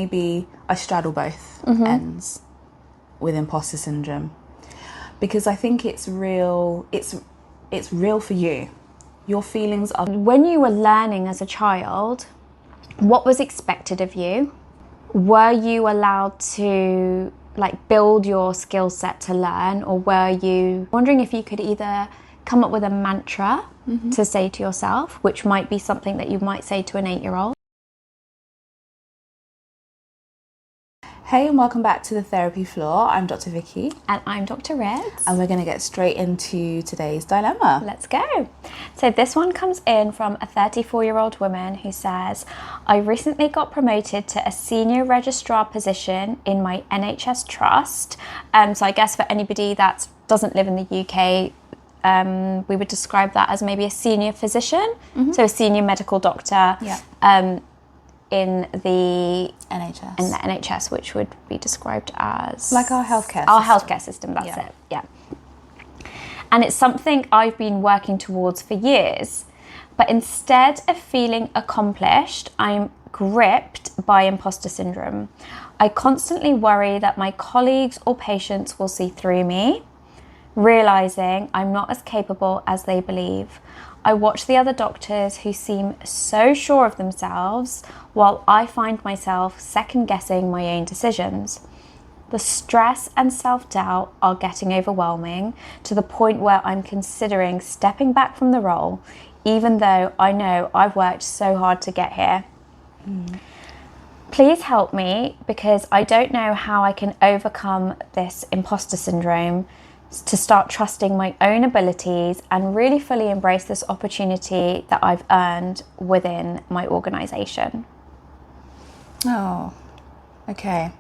maybe I straddle both ends with imposter syndrome, because I think it's real. It's real for you. Your feelings are... When you were learning as a child, what was expected of you? Were you allowed to build your skill set to learn, or were you wondering if you could either come up with a mantra to say to yourself, which might be something that you might say to an 8-year-old? Hey, and welcome back to the therapy floor. I'm Dr. Vicky. And I'm Dr. Reds. And we're going to get straight into today's dilemma. Let's go. So this one comes in from a 34-year-old woman who says, I recently got promoted to a senior registrar position in my NHS trust. So I guess for anybody that doesn't live in the UK, we would describe that as maybe a senior physician. So a senior medical doctor. Yeah. In the NHS. Which would be described as... like our healthcare healthcare system, that's it, yeah. And it's something I've been working towards for years. But instead of feeling accomplished, I'm gripped by imposter syndrome. I constantly worry that my colleagues or patients will see through me, realising I'm not as capable as they believe. I watch the other doctors who seem so sure of themselves, while I find myself second-guessing my own decisions. The stress and self-doubt are getting overwhelming, to the point where I'm considering stepping back from the role, even though I know I've worked so hard to get here. Please help me, because I don't know how I can overcome this imposter syndrome, to start trusting my own abilities and really fully embrace this opportunity that I've earned within my organisation. Oh, okay.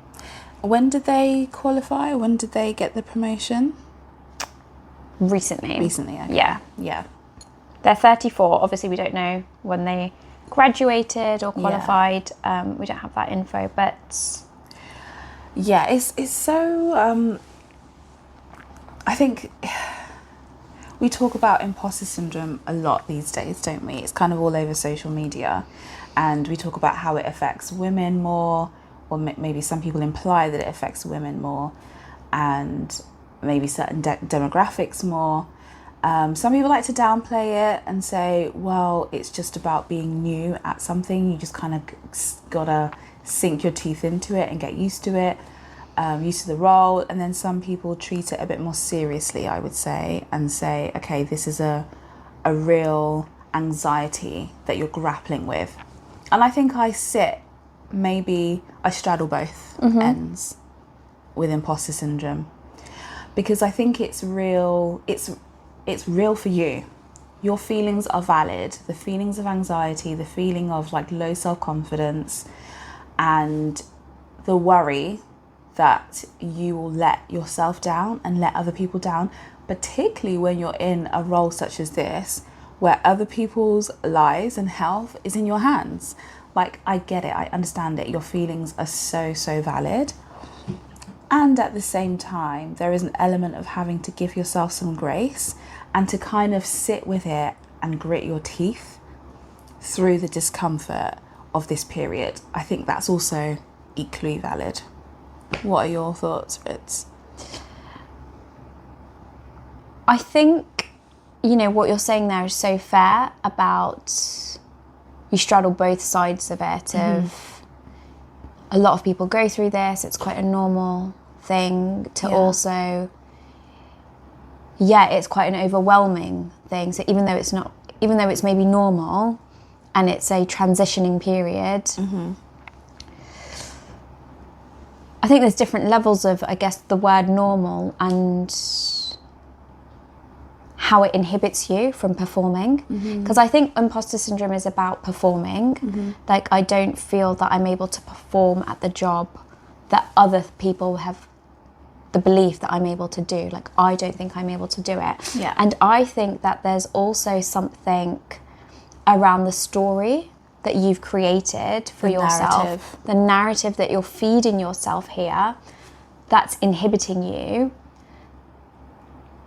When did they qualify? When did they get the promotion? Recently, okay. Yeah. They're 34. Obviously, we don't know when they graduated or qualified. We don't have that info, but... Yeah, it's so... I think we talk about imposter syndrome a lot these days, don't we? It's kind of all over social media, and we talk about how it affects women more, or maybe some people imply that it affects women more, and maybe certain demographics more. Some people like to downplay it and say, well, it's just about being new at something. You just kind of gotta sink your teeth into it and get used to it. Used to the role. And then some people treat it a bit more seriously, I would say, and say, okay, this is a real anxiety that you're grappling with. And I think I straddle both ends with imposter syndrome, because I think it's real. It's real for you. Your feelings are valid. The feelings of anxiety, the feeling of low self-confidence, and the worry that you will let yourself down and let other people down, particularly when you're in a role such as this, where other people's lives and health is in your hands. I get it, I understand it. Your feelings are so valid. And at the same time, there is an element of having to give yourself some grace and to kind of sit with it and grit your teeth through the discomfort of this period. I think that's also equally valid. What are your thoughts, Fritz? I think, what you're saying there is so fair about you straddle both sides of it. Of a lot of people go through this. It's quite a normal thing to also, it's quite an overwhelming thing. So even though it's maybe normal and it's a transitioning period, I think there's different levels of, I guess, the word normal and how it inhibits you from performing. Because I think imposter syndrome is about performing. I don't feel that I'm able to perform at the job that other people have the belief that I'm able to do. I don't think I'm able to do it. Yeah. And I think that there's also something around the story that you've created for yourself, the narrative that you're feeding yourself here, that's inhibiting you,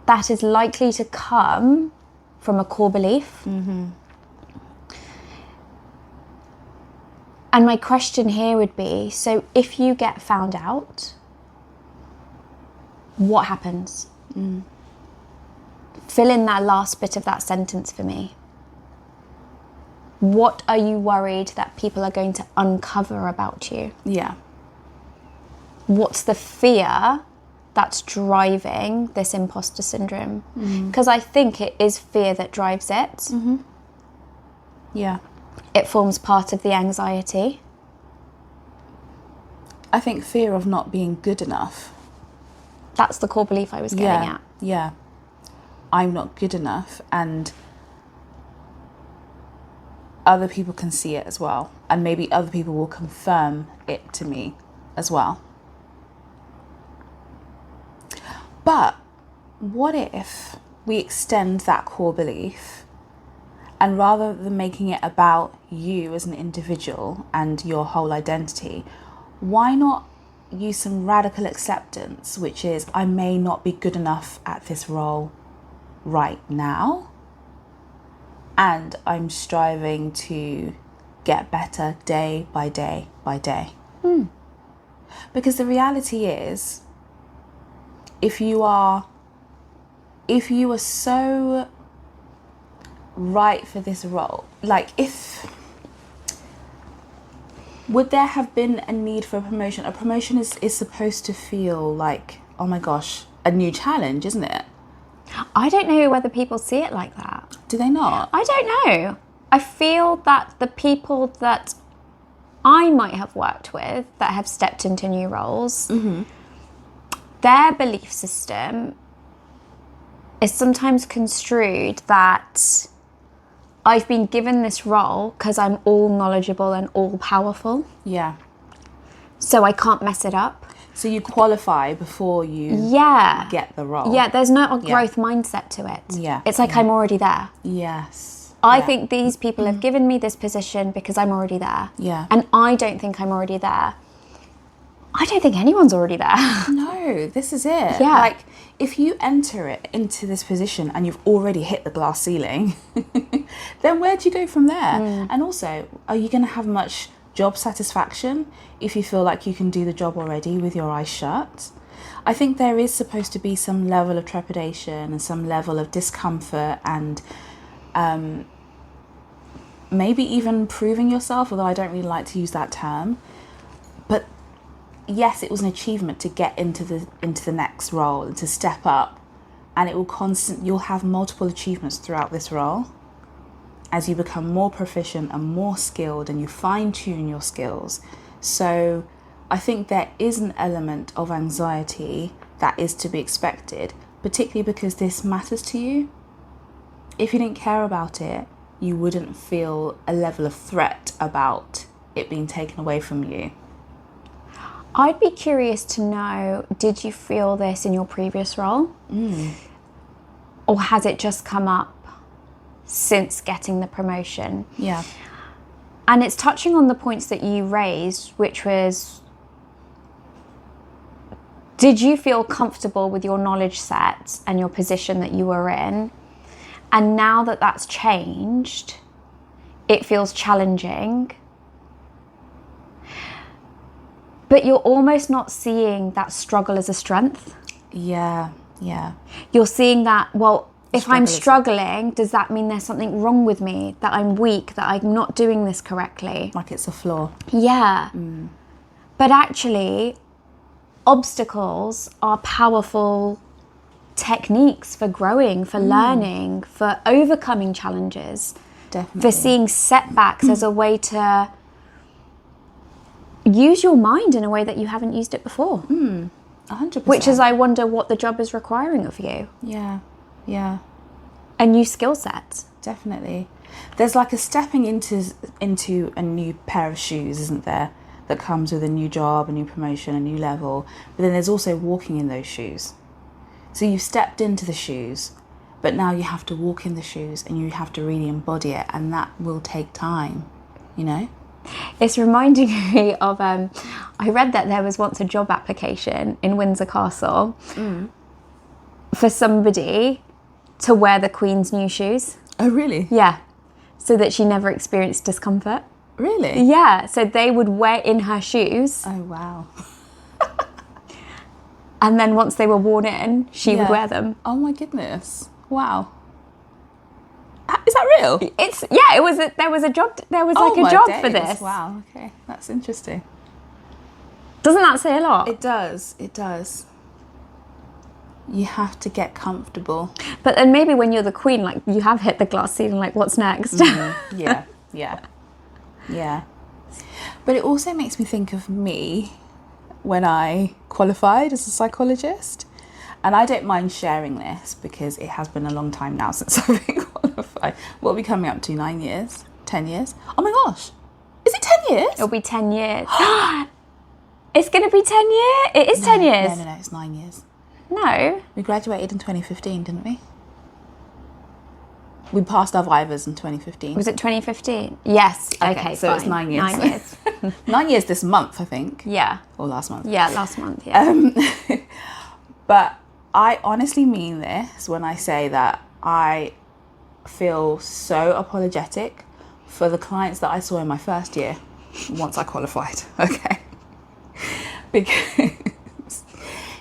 that is likely to come from a core belief. And my question here would be, so if you get found out, what happens? Fill in that last bit of that sentence for me. What are you worried that people are going to uncover about you? Yeah. What's the fear that's driving this imposter syndrome? Because I think it is fear that drives it. Yeah. It forms part of the anxiety. I think fear of not being good enough. That's the core belief I was getting at. Yeah. I'm not good enough, and other people can see it as well. And maybe other people will confirm it to me as well. But what if we extend that core belief, and rather than making it about you as an individual and your whole identity, why not use some radical acceptance, which is, I may not be good enough at this role right now, and I'm striving to get better day by day by day. Because the reality is, if you are so right for this role, like, would there have been a need for a promotion? A promotion is supposed to feel like, oh my gosh, a new challenge, isn't it? I don't know whether people see it like that. Do they not? I don't know. I feel that the people that I might have worked with that have stepped into new roles, their belief system is sometimes construed that I've been given this role because I'm all knowledgeable and all powerful. Yeah. So I can't mess it up. So you qualify before you get the role. Yeah, there's no growth mindset to it. Yeah. It's like I'm already there. Yes. I think these people have given me this position because I'm already there. Yeah. And I don't think I'm already there. I don't think anyone's already there. No, this is it. Yeah. Like, if you enter it into this position and you've already hit the glass ceiling, then where do you go from there? And also, are you going to have much job satisfaction if you feel like you can do the job already with your eyes shut? I think there is supposed to be some level of trepidation and some level of discomfort and maybe even proving yourself, although I don't really like to use that term. But yes, it was an achievement to get into the next role and to step up, and you'll have multiple achievements throughout this role as you become more proficient and more skilled and you fine-tune your skills. So I think there is an element of anxiety that is to be expected, particularly because this matters to you. If you didn't care about it, you wouldn't feel a level of threat about it being taken away from you. I'd be curious to know, did you feel this in your previous role? Or has it just come up since getting the promotion? Yeah. And it's touching on the points that you raised, which was, did you feel comfortable with your knowledge set and your position that you were in? And now that that's changed, it feels challenging. But you're almost not seeing that struggle as a strength. Yeah. You're seeing that, well, if I'm Struggle is- struggling, does that mean there's something wrong with me, that I'm weak, that I'm not doing this correctly? Like it's a flaw. Yeah. But actually, obstacles are powerful techniques for growing, for learning, for overcoming challenges, Definitely. for seeing setbacks as a way to use your mind in a way that you haven't used it before. 100%. Which is, I wonder what the job is requiring of you. Yeah. A new skill set. Definitely. There's like a stepping into a new pair of shoes, isn't there? That comes with a new job, a new promotion, a new level. But then there's also walking in those shoes. So you've stepped into the shoes, but now you have to walk in the shoes and you have to really embody it, and that will take time, you know? It's reminding me of, I read that there was once a job application in Windsor Castle for somebody to wear the Queen's new shoes. Oh, really? Yeah. So that she never experienced discomfort. Really? Yeah, so they would wear in her shoes, Oh, wow. and then once they were worn in, she would wear them. Oh my goodness. Wow. Is that real? It was there was a job My job days. for this. Wow, okay. That's interesting. Doesn't that say a lot? It does. You have to get comfortable. But then maybe when you're the queen, like, you have hit the glass ceiling, like, what's next? Mm-hmm. Yeah. But it also makes me think of me when I qualified as a psychologist. And I don't mind sharing this because it has been a long time now since I've been qualified. What are we coming up to? 9 years? 10 years? Oh my gosh. Is it 10 years? It'll be 10 years. It's going to be 10 years? It is 10 years. No, it's 9 years. No. We graduated in 2015, didn't we? We passed our Vivas in 2015. Was it 2015? Yes. Okay, so fine. it's 9 years. 9 years. 9 years this month, I think. Yeah. Or last month. Yeah, last month, yeah. But I honestly mean this when I say that I feel so apologetic for the clients that I saw in my first year once I qualified, okay? Because,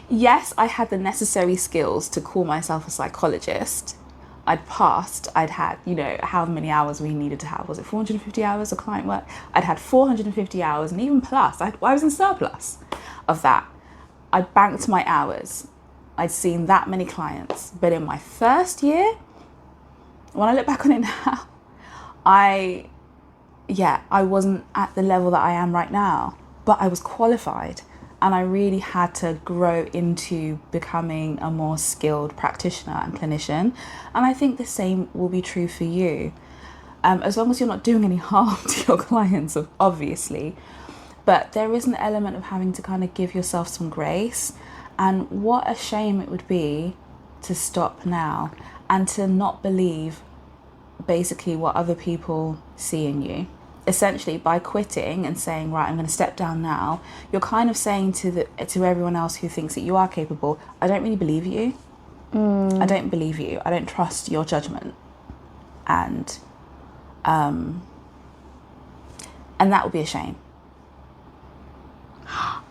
yes, I had the necessary skills to call myself a psychologist. I'd passed, I'd had, how many hours we needed to have. Was it 450 hours of client work? I'd had 450 hours and even plus. I was in surplus of that. I'd banked my hours. I'd seen that many clients. But in my first year, when I look back on it now, I wasn't at the level that I am right now. But I was qualified. And I really had to grow into becoming a more skilled practitioner and clinician. And I think the same will be true for you. As long as you're not doing any harm to your clients, obviously. But there is an element of having to kind of give yourself some grace. And what a shame it would be to stop now and to not believe basically what other people see in you. Essentially, by quitting and saying, right, I'm going to step down now, you're kind of saying to everyone else who thinks that you are capable, I don't really believe you. I don't believe you. I don't trust your judgment. And that would be a shame.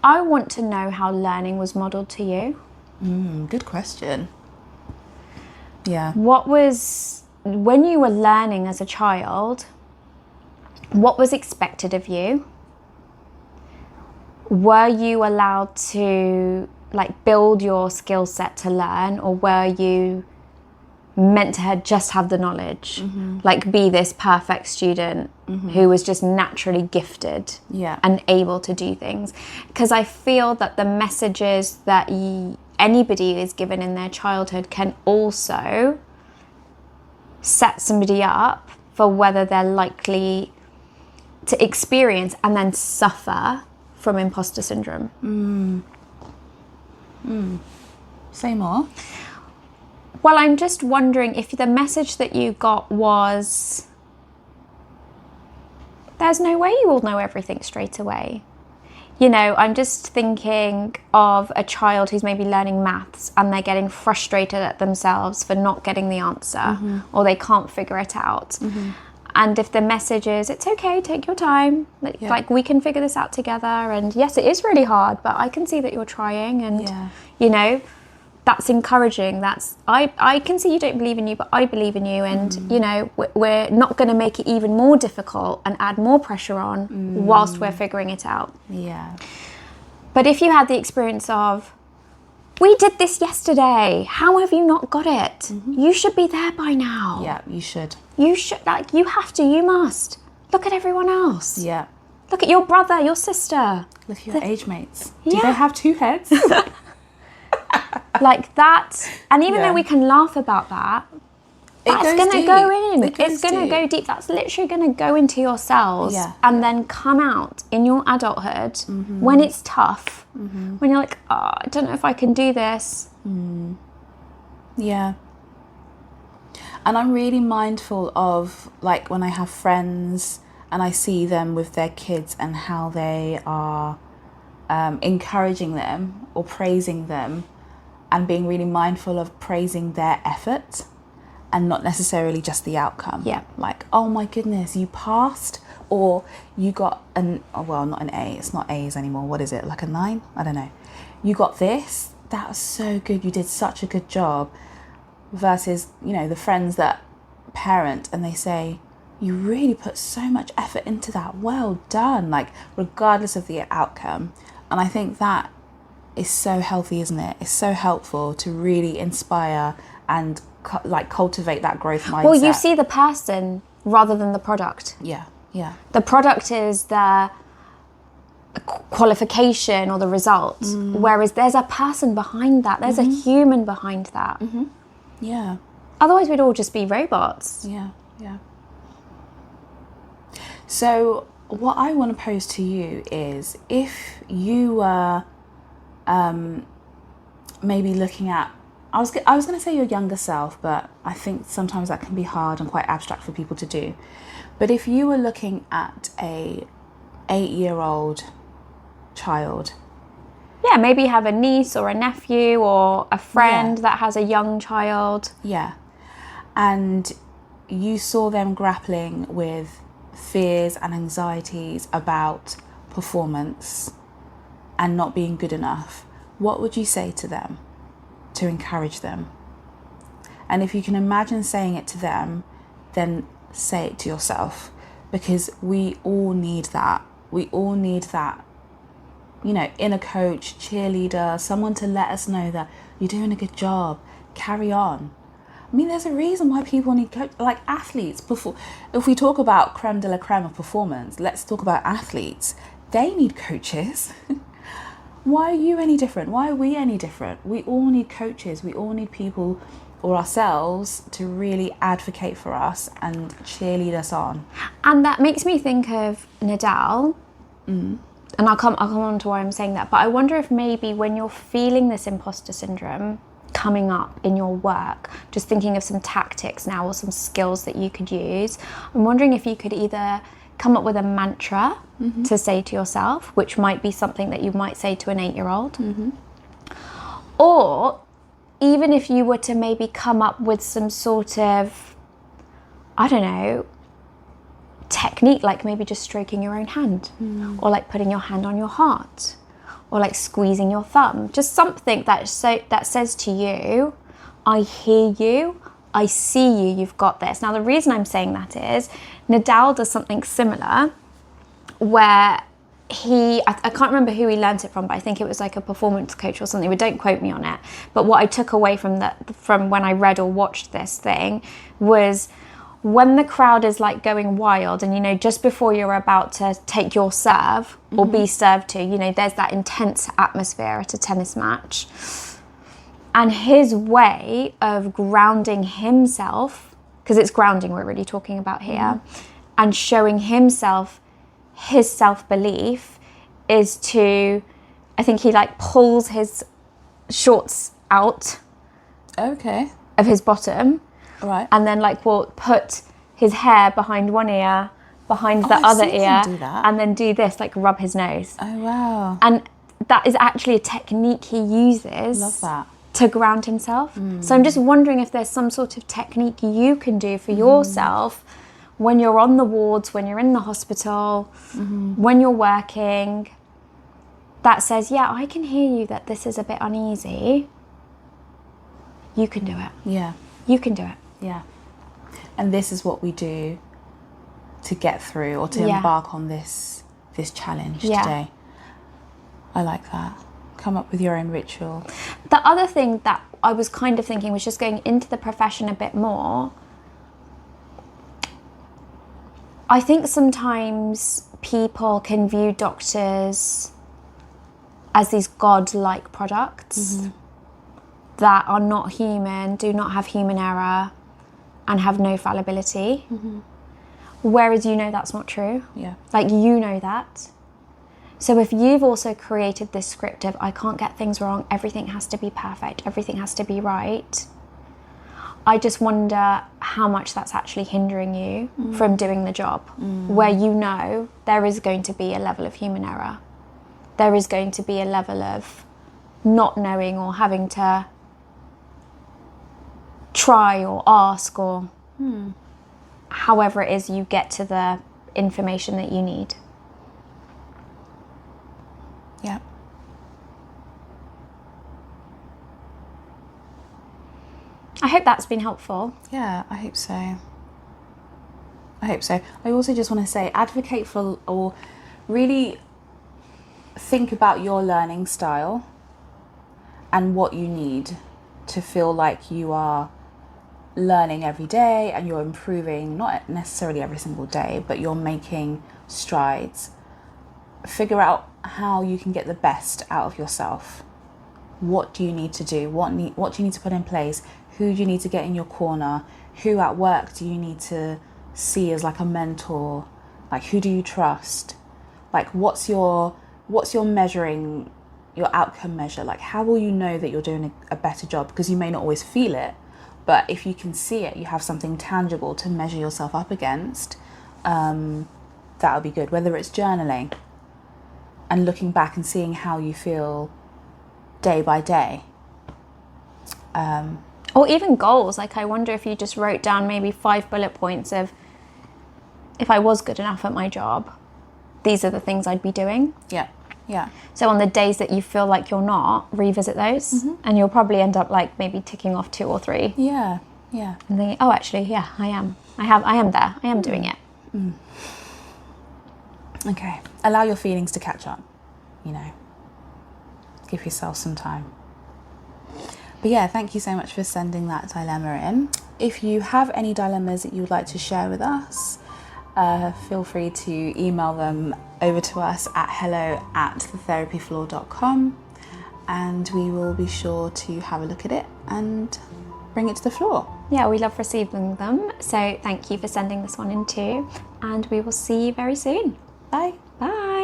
I want to know how learning was modelled to you. Good question. Yeah. When you were learning as a child, what was expected of you? Were you allowed to build your skill set to learn, or were you meant to just have the knowledge? Be this perfect student who was just naturally gifted and able to do things? Because I feel that the messages that anybody is given in their childhood can also set somebody up for whether they're likely to experience and then suffer from imposter syndrome. Say more. Well, I'm just wondering if the message that you got was, there's no way you will know everything straight away. I'm just thinking of a child who's maybe learning maths and they're getting frustrated at themselves for not getting the answer, or they can't figure it out. And if the message is, it's okay, take your time, we can figure this out together, and yes, it is really hard, but I can see that you're trying, and that's encouraging. I can see you don't believe in you, but I believe in you, and we're not going to make it even more difficult and add more pressure on whilst we're figuring it out. Yeah. But if you had the experience of, we did this yesterday, how have you not got it? You should be there by now. Yeah, you should. You should, you have to, you must. Look at everyone else. Yeah. Look at your brother, your sister. Look at your age mates. Do they have two heads? That. And even though we can laugh about that, that's going to go in. It's going to go deep. That's literally going to go into your cells and then come out in your adulthood when it's tough, when you're like, oh, I don't know if I can do this. Yeah. And I'm really mindful of, when I have friends and I see them with their kids and how they are encouraging them or praising them, and being really mindful of praising their effort and not necessarily just the outcome. Yeah. Oh my goodness, you passed. Or you got not an A, it's not A's anymore. What is it, like a 9? I don't know. You got this, that was so good, you did such a good job. Versus, the friends that parent and they say, you really put so much effort into that, well done, like regardless of the outcome. And I think that is so healthy, isn't it? It's so helpful to really inspire and cultivate that growth mindset. Well, you see the person rather than the product. Yeah. The product is the qualification or the results, whereas there's a person behind that. There's a human behind that. Yeah. Otherwise, we'd all just be robots. Yeah. So what I want to pose to you is, if you were maybe looking at, I was going to say your younger self, but I think sometimes that can be hard and quite abstract for people to do. But if you were looking at a 8-year-old child. Yeah, maybe you have a niece or a nephew or a friend that has a young child. Yeah. And you saw them grappling with fears and anxieties about performance and not being good enough. What would you say to them to encourage them? And if you can imagine saying it to them, then say it to yourself, because we all need that. We all need that, inner coach, cheerleader, someone to let us know that you're doing a good job, carry on. I mean, there's a reason why people need coach, like athletes. If we talk about creme de la creme of performance, let's talk about athletes. They need coaches. Why are you any different? Why are we any different? We all need coaches. We all need people or ourselves to really advocate for us and cheerlead us on. And that makes me think of Nadal. And I'll come on to why I'm saying that. But I wonder if maybe when you're feeling this imposter syndrome coming up in your work, just thinking of some tactics now or some skills that you could use, I'm wondering if you could either come up with a mantra to say to yourself, which might be something that you might say to an 8-year-old. Or even if you were to maybe come up with some sort of, I don't know, technique, like maybe just stroking your own hand, or like putting your hand on your heart, or like squeezing your thumb, just something that says to you, I hear you, I see you, you've got this. Now the reason I'm saying that is Nadal does something similar where I can't remember who he learnt it from, but I think it was like a performance coach or something, but don't quote me on it. But what I took away from when I read or watched this thing was, when the crowd is like going wild and, just before you're about to take your serve or be served to, there's that intense atmosphere at a tennis match. And his way of grounding himself, because it's grounding we're really talking about here, and showing himself his self-belief is to, I think he like pulls his shorts out of his bottom. Right. And then will put his hair behind one ear, behind the other ear, and then do this, rub his nose. Oh, wow. And that is actually a technique he uses. Love that. To ground himself. So I'm just wondering if there's some sort of technique you can do for yourself when you're on the wards, when you're in the hospital, when you're working, that says, yeah, I can hear you that this is a bit uneasy. You can do it. Yeah. You can do it. Yeah. And this is what we do to get through or to embark on this challenge today. I like that. Come up with your own ritual. The other thing that I was kind of thinking was just going into the profession a bit more. I think sometimes people can view doctors as these god-like products that are not human, do not have human error, and have no fallibility. Whereas that's not true. Yeah. That. So if you've also created this script of, I can't get things wrong, everything has to be perfect, everything has to be right, I just wonder how much that's actually hindering you from doing the job, where there is going to be a level of human error. There is going to be a level of not knowing or having to try or ask or however it is you get to the information that you need. Yeah. I hope that's been helpful. Yeah, I hope so. I hope so. I also just want to say, advocate for, or really think about your learning style and what you need to feel like you are learning every day and you're improving, not necessarily every single day, but you're making strides. Figure out how you can get the best out of yourself. What do you need to do? What do you need to put in place? Who do you need to get in your corner? Who at work do you need to see as like a mentor? Like, who do you trust? Like, what's your measuring, your outcome measure? Like, how will you know that you're doing a better job? Because you may not always feel it, but if you can see it, you have something tangible to measure yourself up against, that'll be good. Whether it's journaling and looking back and seeing how you feel day by day. Or even goals. Like, I wonder if you just wrote down maybe 5 bullet points of, if I was good enough at my job, these are the things I'd be doing. Yeah, yeah. So on the days that you feel like you're not, revisit those, and you'll probably end up like maybe ticking off 2 or 3. Yeah, yeah. And thinking, oh, actually, yeah, I am there. I am doing it. Okay. Allow your feelings to catch up, you know. Give yourself some time. But yeah, thank you so much for sending that dilemma in. If you have any dilemmas that you would like to share with us, feel free to email them over to us at hello@thetherapyfloor.com, and we will be sure to have a look at it and bring it to the floor. Yeah, we love receiving them. So thank you for sending this one in too. And we will see you very soon. Bye. Bye.